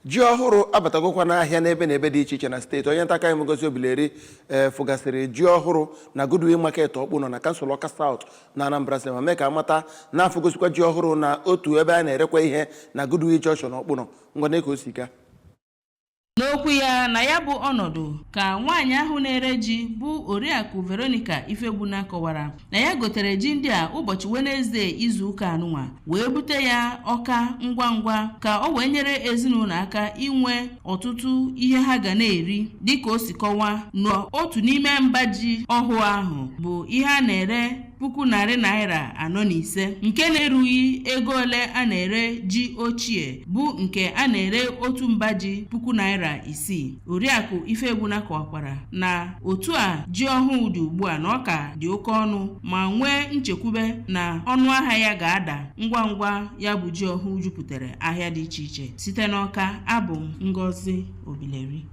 ji ọhụrụ abatagokwa n'ahịa n'ebe dị iche iche na steeti. Onye ntaka anyị Ngozi Obileri fụgasịrị ji ọhụrụ na Goodwill Market Ọkpụnọ na kansụl Ọka South na Anambra State ma mee ka amata na-afụgosikwa ji ọhụrụ na otu ebe a na-erekwa ihe na Goodwill Junction Ọkpụnọ. Ngwane ka o si gaa n'okwu ya na ya bụ ọnọdụ ka nwaanyị ahụ na-ere ji bụ Oriakụ Veronica Ifegbuna kọwara na ya gotere ji ndị a ụbọchị Wenezdee izu ụka anụnwa wee bute ya Ọka ngwa ngwa ka o wee nyere ezinụlọ aka inwe ọtụtụ ihe ha ga na-eri dịka o si kọwa n'otu n'ime mba ji ọhụụ ahụ bụ ihe a na-ere N$405 nke na-erughị ego ole a na-ere ji ochie bụ nke a na-ere otu mba ji N$6,000. Oriakụ Ifegbuna kọwakwara na otu a ji ọhụụ dị ugbu a na ọ ka dị oke ọnụ ma nwee nchekwube na ọnụ ahịa ya ga-ada ngwa ngwa ya bụ ji ọhụụ jupụtara ahịa dị iche iche. Site n'Ọka, abụ m Ngozi Obileri.